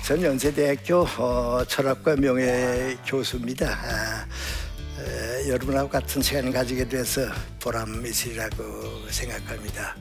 전 연세대학교 철학과 명예 교수입니다. 여러분하고 같은 시간을 가지게 돼서 보람 있으리라고 생각합니다.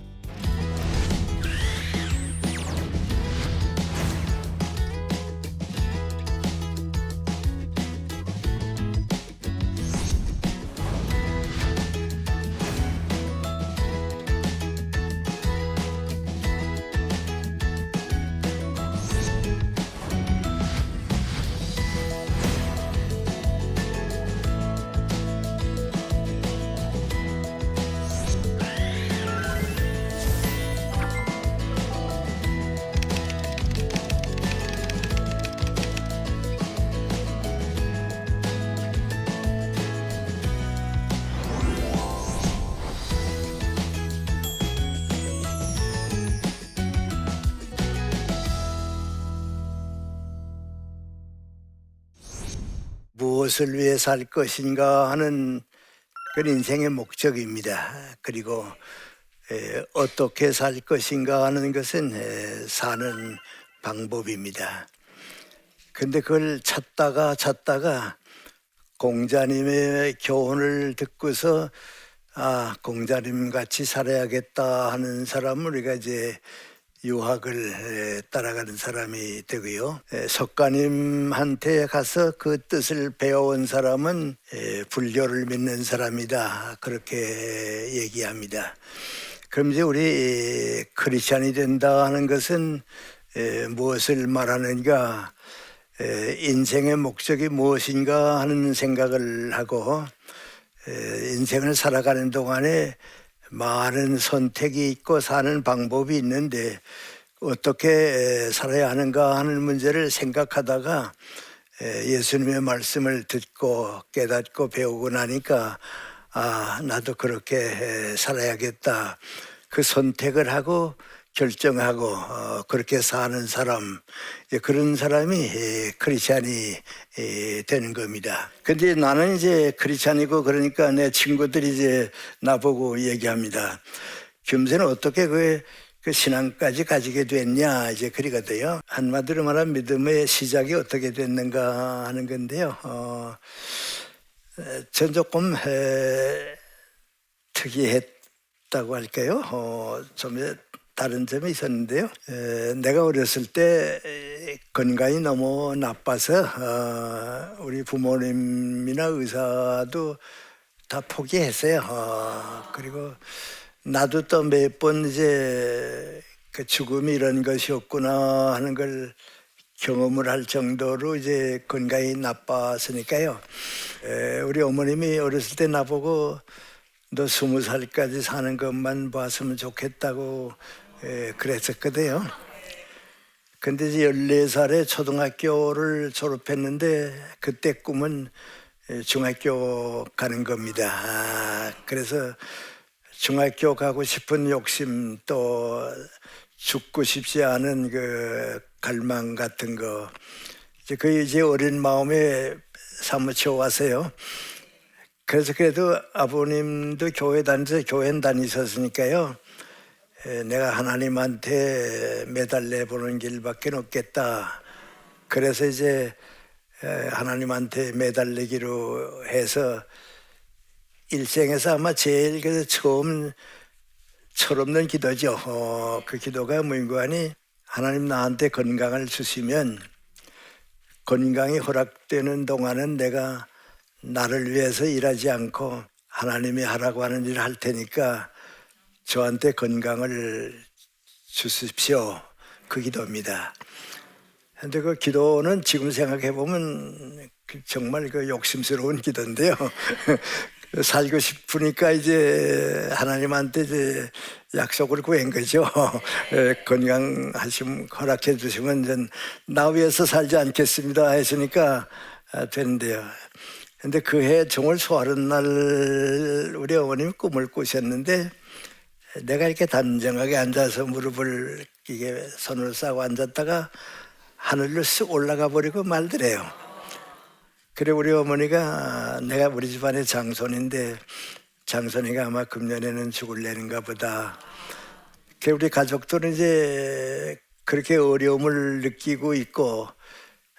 무엇을 위해 살 것인가 하는 그런 인생의 목적입니다. 그리고 어떻게 살 것인가 하는 것은 사는 방법입니다. 근데 그걸 찾다가 공자님의 교훈을 듣고서 공자님 같이 살아야겠다 하는 사람을 우리가 이제 유학을 따라가는 사람이 되고요. 석가님한테 가서 그 뜻을 배워온 사람은 불교를 믿는 사람이다, 그렇게 얘기합니다. 그럼 이제 우리 크리스찬이 된다 하는 것은 무엇을 말하는가, 인생의 목적이 무엇인가 하는 생각을 하고 인생을 살아가는 동안에 많은 선택이 있고 사는 방법이 있는데 어떻게 살아야 하는가 하는 문제를 생각하다가 예수님의 말씀을 듣고 깨닫고 배우고 나니까 나도 그렇게 살아야겠다, 그 선택을 하고 결정하고 그렇게 사는 사람, 그런 사람이 크리스찬이 되는 겁니다. 근데 나는 이제 크리스찬이고 그러니까 내 친구들이 이제 나보고 얘기합니다. 김새는 어떻게 그 신앙까지 가지게 됐냐, 이제 그러거든요. 한마디로 말하면 믿음의 시작이 어떻게 됐는가 하는 건데요. 전 조금 특이했다고 할까요? 좀 다른 점이 있었는데요. 내가 어렸을 때 건강이 너무 나빠서 우리 부모님이나 의사도 다 포기했어요. 그리고 나도 또 몇 번 이제 그 죽음이 이런 것이었구나 하는 걸 경험을 할 정도로 이제 건강이 나빴으니까요. 우리 어머님이 어렸을 때 나보고 너 20살까지 사는 것만 봤으면 좋겠다고 그랬었거든요. 근데 이제 14살에 초등학교를 졸업했는데 그때 꿈은 중학교 가는 겁니다. 그래서 중학교 가고 싶은 욕심, 또 죽고 싶지 않은 그 갈망 같은 거, 이제 어린 마음에 사무쳐 와서요. 그래서 그래도 아버님도 교회는 다니셨으니까요. 내가 하나님한테 매달려 보는 길밖에 없겠다. 그래서 이제 하나님한테 매달리기로 해서 일생에서 아마 제일 처음 철없는 기도죠. 그 기도가 뭐인가니, 하나님 나한테 건강을 주시면 건강이 허락되는 동안은 내가 나를 위해서 일하지 않고 하나님이 하라고 하는 일을 할 테니까 저한테 건강을 주십시오. 그 기도입니다. 근데 그 기도는 지금 생각해 보면 정말 그 욕심스러운 기도인데요. 살고 싶으니까 이제 하나님한테 이제 약속을 구한 거죠. 건강하시면 허락해 주시면 나 위해서 살지 않겠습니다 했으니까 되는데요. 근데 그 해 종을 소하는 날 우리 어머님이 꿈을 꾸셨는데 내가 이렇게 단정하게 앉아서 무릎을 이게 손을 싸고 앉았다가 하늘로 쓱 올라가 버리고 말더래요. 그래 우리 어머니가, 내가 우리 집안의 장손인데 장손이가 아마 금년에는 죽을래는가 보다. 그래 우리 가족들은 이제 그렇게 어려움을 느끼고 있고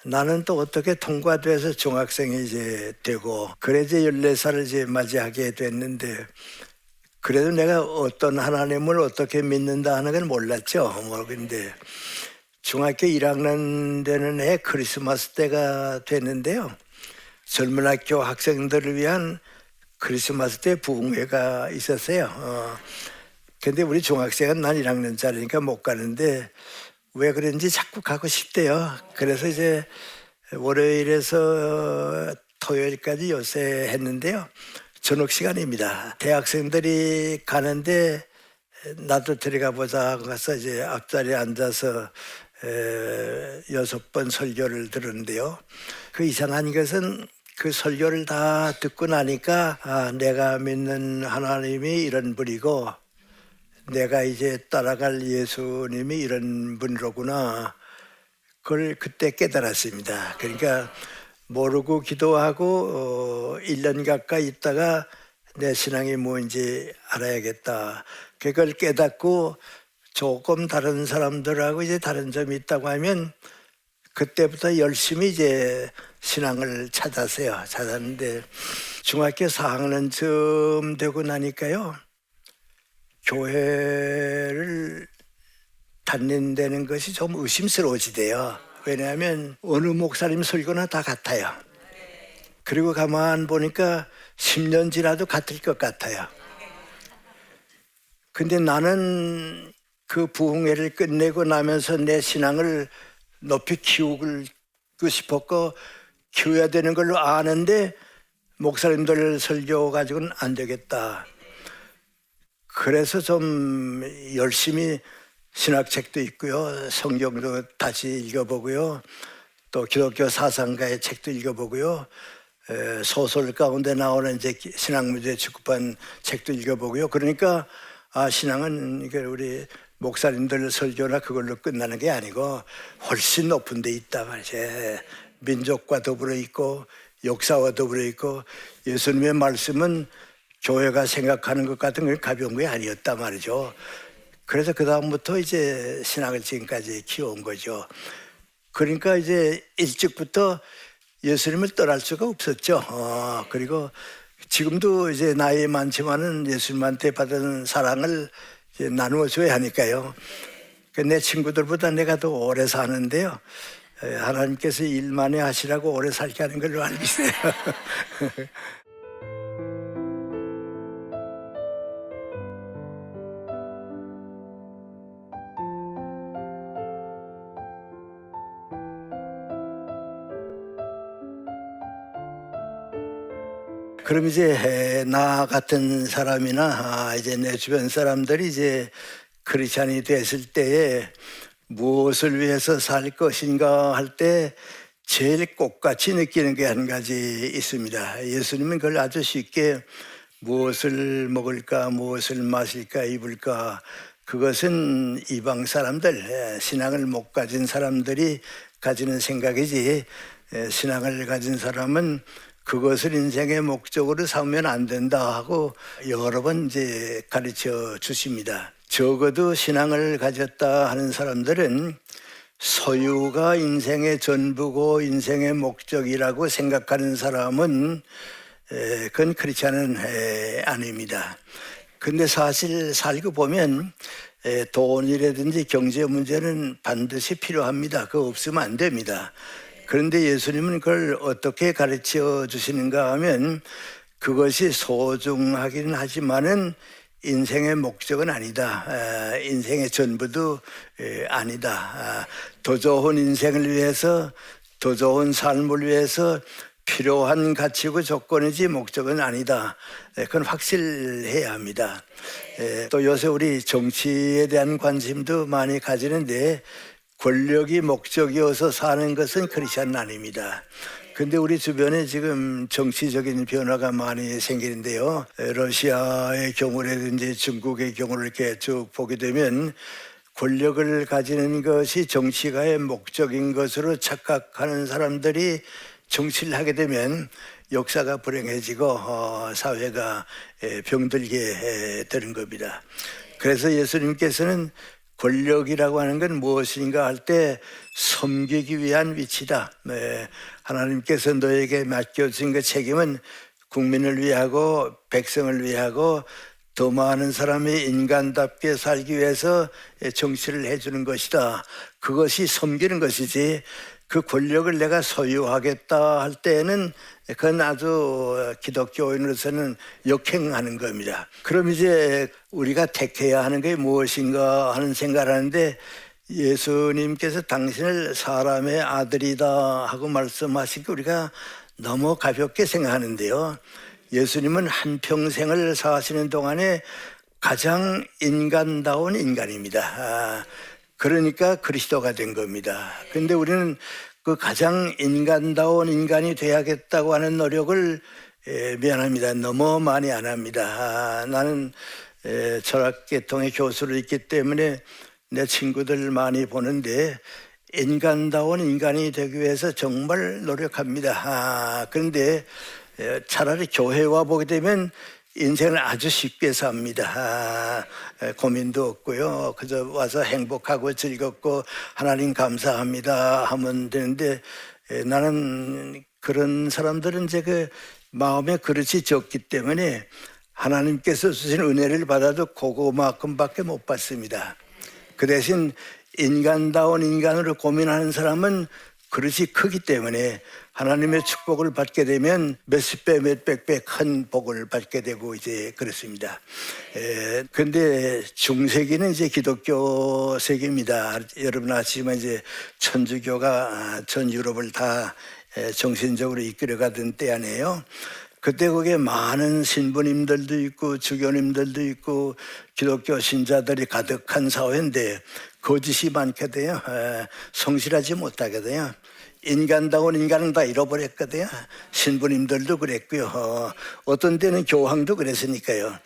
나는 또 어떻게 통과돼서 중학생이 이제 되고 그래 이제 14살을 이제 맞이하게 됐는데 그래도 내가 어떤 하나님을 어떻게 믿는다 하는 건 몰랐죠. 뭐 근데 중학교 1학년 되는 해 크리스마스 때가 됐는데요. 젊은 학교 학생들을 위한 크리스마스 때 부흥회가 있었어요. 근데 우리 중학생은 난 1학년짜리니까 못 가는데 왜 그런지 자꾸 가고 싶대요. 그래서 이제 월요일에서 토요일까지 요새 했는데요. 저녁 시간입니다. 대학생들이 가는데 나도 들어가 보자 가서 이제 앞자리에 앉아서 6번 설교를 들었는데요. 그 이상한 것은 그 설교를 다 듣고 나니까 내가 믿는 하나님이 이런 분이고 내가 이제 따라갈 예수님이 이런 분이로구나. 그걸 그때 깨달았습니다. 그러니까 모르고 기도하고 1년 가까이 있다가 내 신앙이 뭔지 알아야겠다. 그걸 깨닫고 조금 다른 사람들하고 이제 다른 점이 있다고 하면 그때부터 열심히 이제 신앙을 찾았는데 중학교 4학년쯤 되고 나니까요. 교회를 다닌다는 것이 좀 의심스러워지대요. 왜냐하면 어느 목사님 설교나 다 같아요. 그리고 가만 보니까 10년 지나도 같을 것 같아요. 근데 나는 그 부흥회를 끝내고 나면서 내 신앙을 높이 키우고 싶었고 키워야 되는 걸로 아는데 목사님들 설교 가지고는 안 되겠다. 그래서 좀 열심히 신학책도 있고요. 성경도 다시 읽어보고요. 또 기독교 사상가의 책도 읽어보고요. 소설 가운데 나오는 이제 신학문제 출版책도 읽어보고요. 그러니까 신앙은 이게 우리 목사님들 설교나 그걸로 끝나는 게 아니고 훨씬 높은 데 있다 말이죠. 민족과 더불어 있고 역사와 더불어 있고 예수님의 말씀은 교회가 생각하는 것 같은 건 가벼운 게 아니었단 말이죠. 그래서 그 다음부터 이제 신학을 지금까지 키워온 거죠. 그러니까 이제 일찍부터 예수님을 떠날 수가 없었죠. 그리고 지금도 이제 나이 많지만은 예수님한테 받은 사랑을 이제 나누어줘야 하니까요. 내 친구들보다 내가 더 오래 사는데요. 하나님께서 일 많이 하시라고 오래 살게 하는 걸로 알고 있어요. 그럼 이제 나 같은 사람이나 이제 내 주변 사람들이 이제 크리스찬이 됐을 때에 무엇을 위해서 살 것인가 할 때 제일 꽃같이 느끼는 게 한 가지 있습니다. 예수님은 그걸 아주 쉽게 무엇을 먹을까, 무엇을 마실까, 입을까, 그것은 이방 사람들, 신앙을 못 가진 사람들이 가지는 생각이지, 신앙을 가진 사람은 그것을 인생의 목적으로 삼으면 안 된다 하고 여러 번 이제 가르쳐 주십니다. 적어도 신앙을 가졌다 하는 사람들은 소유가 인생의 전부고 인생의 목적이라고 생각하는 사람은 그건 크리스찬은 아닙니다. 근데 사실 살고 보면 돈이라든지 경제 문제는 반드시 필요합니다. 그거 없으면 안 됩니다. 그런데 예수님은 그걸 어떻게 가르쳐 주시는가 하면 그것이 소중하기는 하지만은 인생의 목적은 아니다. 인생의 전부도 아니다. 더 좋은 인생을 위해서, 더 좋은 삶을 위해서 필요한 가치고 조건이지 목적은 아니다. 그건 확실해야 합니다. 또 요새 우리 정치에 대한 관심도 많이 가지는데 권력이 목적이어서 사는 것은 크리스찬은 아닙니다. 근데 우리 주변에 지금 정치적인 변화가 많이 생기는데요. 러시아의 경우라든지 중국의 경우를 이렇게 쭉 보게 되면 권력을 가지는 것이 정치가의 목적인 것으로 착각하는 사람들이 정치를 하게 되면 역사가 불행해지고 사회가 병들게 되는 겁니다. 그래서 예수님께서는 권력이라고 하는 건 무엇인가 할 때 섬기기 위한 위치다. 네. 하나님께서 너에게 맡겨진 그 책임은 국민을 위하고 백성을 위하고 더 많은 사람이 인간답게 살기 위해서 정치를 해주는 것이다. 그것이 섬기는 것이지, 그 권력을 내가 소유하겠다 할 때는 그건 아주 기독교인으로서는 역행하는 겁니다. 그럼 이제 우리가 택해야 하는 게 무엇인가 하는 생각을 하는데, 예수님께서 당신을 사람의 아들이다 하고 말씀하신 게 우리가 너무 가볍게 생각하는데요. 예수님은 한평생을 사시는 동안에 가장 인간다운 인간입니다. 그러니까 그리스도가 된 겁니다. 그런데 우리는 그 가장 인간다운 인간이 돼야겠다고 하는 노력을 미안합니다, 너무 많이 안 합니다. 나는 철학계통의 교수로 있기 때문에 내 친구들 많이 보는데 인간다운 인간이 되기 위해서 정말 노력합니다. 그런데 차라리 교회 와 보게 되면 인생을 아주 쉽게 삽니다. 고민도 없고요. 그저 와서 행복하고 즐겁고 하나님 감사합니다 하면 되는데, 나는 그런 사람들은 이제 그 마음에 그릇이 적기 때문에 하나님께서 주신 은혜를 받아도 그거만큼밖에 못 받습니다. 그 대신 인간다운 인간으로 고민하는 사람은 그릇이 크기 때문에 하나님의 축복을 받게 되면 몇십 배, 몇백 배 큰 복을 받게 되고 이제 그렇습니다. 그런데 중세기는 이제 기독교 세계입니다. 여러분 아시지만 이제 천주교가 전 유럽을 다 정신적으로 이끌어가던 때 아니에요. 그때 거기에 많은 신부님들도 있고 주교님들도 있고 기독교 신자들이 가득한 사회인데 거짓이 많게 돼요. 성실하지 못하게 돼요. 인간다운 인간은 다 잃어버렸거든요. 신부님들도 그랬고요. 어떤 때는 교황도 그랬으니까요.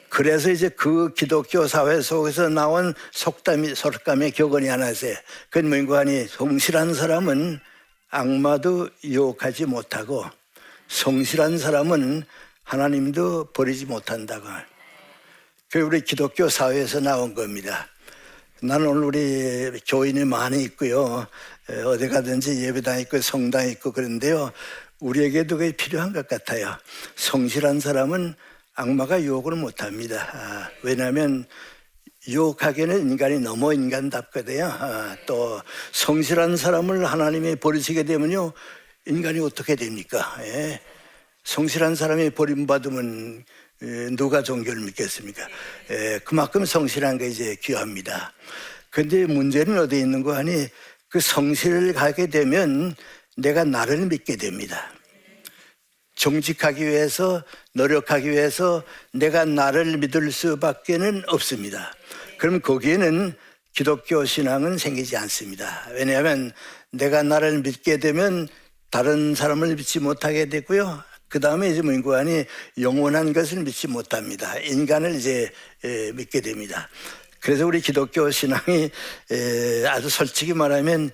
그래서 이제 그 기독교 사회 속에서 나온 속담의 격언이 하나 있어요. 그건 뭔가 하니, 성실한 사람은 악마도 유혹하지 못하고 성실한 사람은 하나님도 버리지 못한다고. 그게 우리 기독교 사회에서 나온 겁니다. 나는 오늘 우리 교인이 많이 있고요. 어디 가든지 예배당 있고 성당 있고 그런데요. 우리에게도 그게 필요한 것 같아요. 성실한 사람은 악마가 유혹을 못합니다. 왜냐하면 유혹하기에는 인간이 너무 인간답거든요. 또 성실한 사람을 하나님이 버리시게 되면요, 인간이 어떻게 됩니까? 성실한 사람이 버림받으면 누가 종교를 믿겠습니까? 그만큼 성실한 게 이제 귀합니다. 그런데 문제는 어디에 있는 거 하니, 그 성실을 가게 되면 내가 나를 믿게 됩니다. 정직하기 위해서, 노력하기 위해서 내가 나를 믿을 수밖에는 없습니다. 그럼 거기에는 기독교 신앙은 생기지 않습니다. 왜냐하면 내가 나를 믿게 되면 다른 사람을 믿지 못하게 되고요. 그 다음에 이제 문구안이 영원한 것을 믿지 못합니다. 인간을 이제 믿게 됩니다. 그래서 우리 기독교 신앙이 아주 솔직히 말하면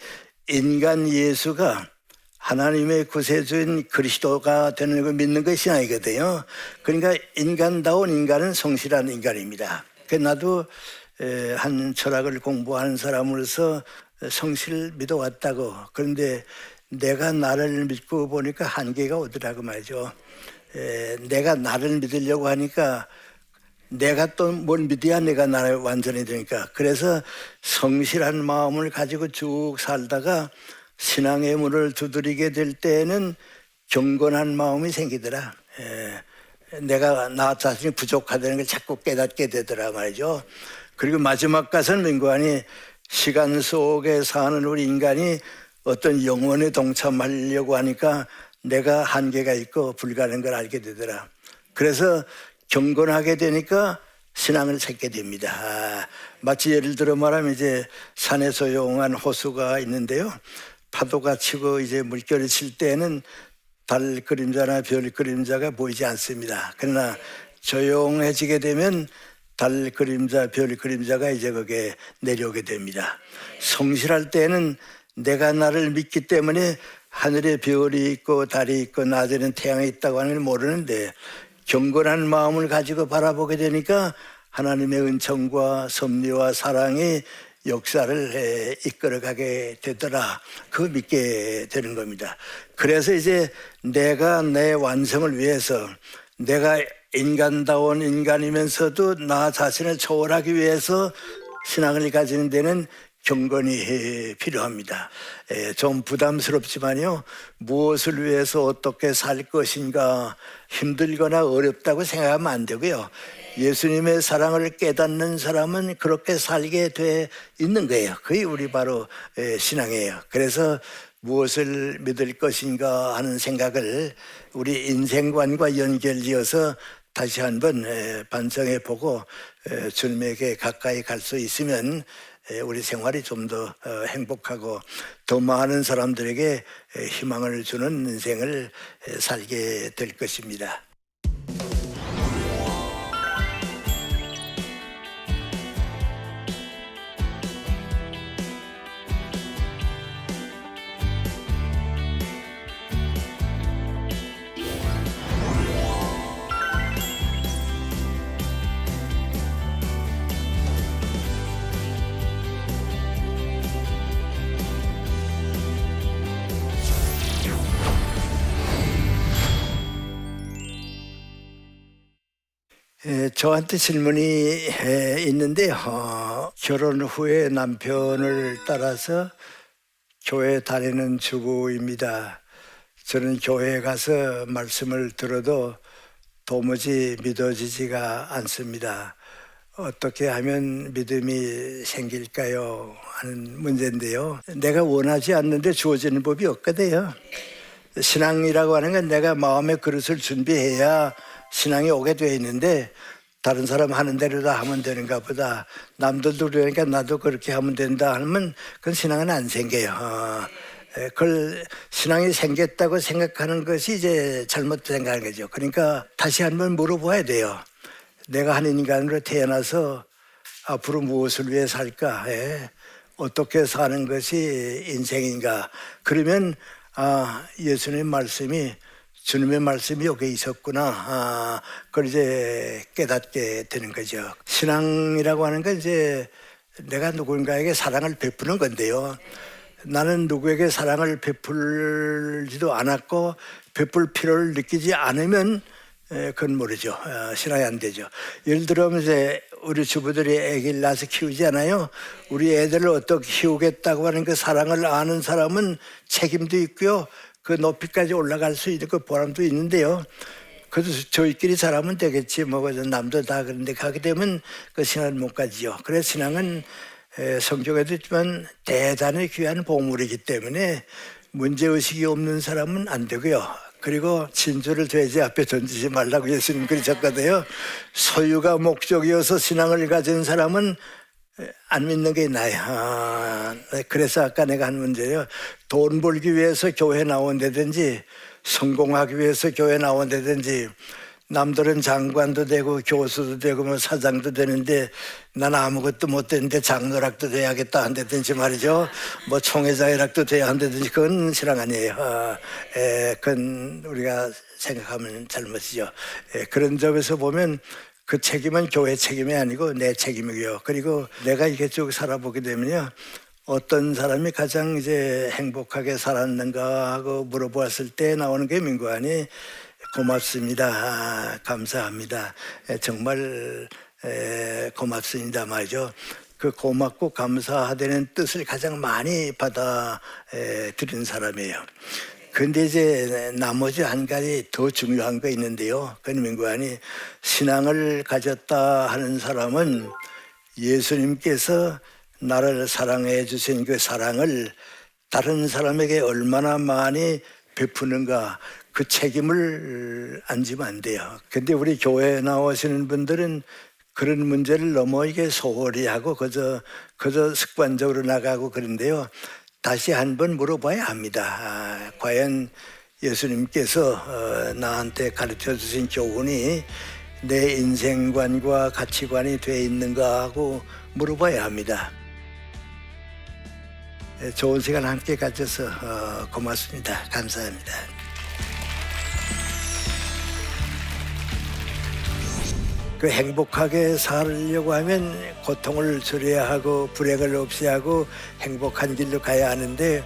인간 예수가 하나님의 구세주인 그리스도가 되는 걸 믿는 것이 신앙이거든요. 그러니까 인간다운 인간은 성실한 인간입니다. 나도 한 철학을 공부하는 사람으로서 성실을 믿어왔다고. 그런데 내가 나를 믿고 보니까 한계가 오더라고 말이죠. 내가 나를 믿으려고 하니까 내가 또 뭘 믿어야 내가 나를 완전히 되니까. 그래서 성실한 마음을 가지고 쭉 살다가 신앙의 문을 두드리게 될 때에는 경건한 마음이 생기더라. 내가 나 자신이 부족하다는 걸 자꾸 깨닫게 되더라 말이죠. 그리고 마지막 가서는 민구하니, 시간 속에 사는 우리 인간이 어떤 영혼에 동참하려고 하니까 내가 한계가 있고 불가능한 걸 알게 되더라. 그래서 경건하게 되니까 신앙을 찾게 됩니다. 마치 예를 들어 말하면 이제 산에 조용한 호수가 있는데요. 파도가 치고 이제 물결이 칠 때는 달 그림자나 별 그림자가 보이지 않습니다. 그러나 조용해지게 되면 달 그림자, 별 그림자가 이제 거기에 내려오게 됩니다. 성실할 때는 내가 나를 믿기 때문에 하늘에 별이 있고 달이 있고 낮에는 태양이 있다고 하는 걸 모르는데, 경건한 마음을 가지고 바라보게 되니까 하나님의 은총과 섭리와 사랑이 역사를 이끌어가게 되더라. 그거 믿게 되는 겁니다. 그래서 이제 내가 내 완성을 위해서 내가 인간다운 인간이면서도 나 자신을 초월하기 위해서 신앙을 가지는 데는 경건이 필요합니다. 좀 부담스럽지만요, 무엇을 위해서 어떻게 살 것인가 힘들거나 어렵다고 생각하면 안 되고요. 예수님의 사랑을 깨닫는 사람은 그렇게 살게 돼 있는 거예요. 그게 우리 바로 신앙이에요. 그래서 무엇을 믿을 것인가 하는 생각을 우리 인생관과 연결지어서 다시 한번 반성해 보고 주님에게 가까이 갈 수 있으면 우리 생활이 좀 더 행복하고 더 많은 사람들에게 희망을 주는 인생을 살게 될 것입니다. 저한테 질문이 있는데요. 결혼 후에 남편을 따라서 교회 다니는 주부입니다. 저는 교회에 가서 말씀을 들어도 도무지 믿어지지가 않습니다. 어떻게 하면 믿음이 생길까요? 하는 문제인데요. 내가 원하지 않는데 주어지는 법이 없거든요. 신앙이라고 하는 건 내가 마음의 그릇을 준비해야 신앙이 오게 되어 있는데, 다른 사람 하는 대로 다 하면 되는가 보다, 남들도 그러니까 나도 그렇게 하면 된다 하면 그건 신앙은 안 생겨요. 그걸 신앙이 생겼다고 생각하는 것이 이제 잘못 생각하는 거죠. 그러니까 다시 한번 물어봐야 돼요. 내가 한 인간으로 태어나서 앞으로 무엇을 위해 살까? 어떻게 사는 것이 인생인가? 그러면 예수님 말씀이, 주님의 말씀이 여기 있었구나. 그걸 이제 깨닫게 되는 거죠. 신앙이라고 하는 건 이제 내가 누군가에게 사랑을 베푸는 건데요. 나는 누구에게 사랑을 베풀지도 않았고 베풀 필요를 느끼지 않으면 그건 모르죠. 신앙이 안 되죠. 예를 들면 이제 우리 주부들이 애기를 낳아서 키우지 않아요. 우리 애들을 어떻게 키우겠다고 하는 그 사랑을 아는 사람은 책임도 있고요. 그 높이까지 올라갈 수 있는 그 보람도 있는데요. 그래서 저희끼리 잘하면 되겠지. 뭐 남도 다 그런데 가게 되면 그 신앙을 못 가지요. 그래서 신앙은 성경에도 있지만 대단히 귀한 보물이기 때문에 문제의식이 없는 사람은 안 되고요. 그리고 진주를 돼지 앞에 던지지 말라고 예수님 그러셨거든요. 소유가 목적이어서 신앙을 가진 사람은 안 믿는 게 나아요. 그래서 아까 내가 한 문제요. 돈 벌기 위해서 교회 나온다든지 성공하기 위해서 교회 나온다든지, 남들은 장관도 되고 교수도 되고 뭐 사장도 되는데 난 아무것도 못 되는데 장로락도 돼야겠다 한다든지 말이죠. 뭐 총회장이락도 돼야 한다든지, 그건 신앙 아니에요. 그건 우리가 생각하면 잘못이죠. 그런 점에서 보면 그 책임은 교회 책임이 아니고 내 책임이고요. 그리고 내가 이렇게 쭉 살아보게 되면요, 어떤 사람이 가장 이제 행복하게 살았는가 하고 물어보았을 때 나오는 게 민구안이 고맙습니다, 감사합니다, 정말 고맙습니다 말이죠. 그 고맙고 감사하다는 뜻을 가장 많이 받아 들은 사람이에요. 근데 이제 나머지 한 가지 더 중요한 거 있는데요. 그건 민구안이, 신앙을 가졌다 하는 사람은 예수님께서 나를 사랑해 주신 그 사랑을 다른 사람에게 얼마나 많이 베푸는가, 그 책임을 안 지면 안 돼요. 근데 우리 교회에 나오시는 분들은 그런 문제를 너무 이게 소홀히 하고 그저 습관적으로 나가고 그런데요. 다시 한번 물어봐야 합니다. 과연 예수님께서 나한테 가르쳐 주신 교훈이 내 인생관과 가치관이 돼 있는가 하고 물어봐야 합니다. 좋은 시간 함께 가져서 고맙습니다. 감사합니다. 그 행복하게 살려고 하면 고통을 줄여야 하고 불행을 없이 하고 행복한 길로 가야 하는데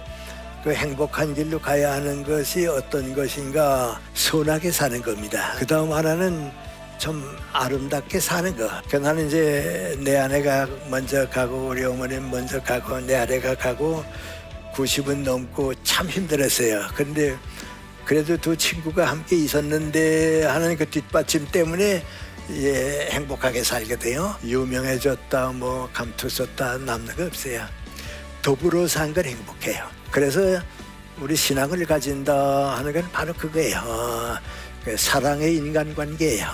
그 행복한 길로 가야 하는 것이 어떤 것인가? 선하게 사는 겁니다. 그 다음 하나는 좀 아름답게 사는 거. 그 나는 이제 내 아내가 먼저 가고 우리 어머니는 먼저 가고 내 아내가 가고 90은 넘고 참 힘들었어요. 근데 그래도 두 친구가 함께 있었는데 하는 그 뒷받침 때문에 예, 행복하게 살게 돼요. 유명해졌다 뭐 감투 썼다 남는 거 없어요. 더불어 산 건 행복해요. 그래서 우리 신앙을 가진다 하는 건 바로 그거예요. 사랑의 인간관계예요.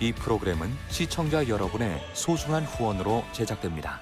이 프로그램은 시청자 여러분의 소중한 후원으로 제작됩니다.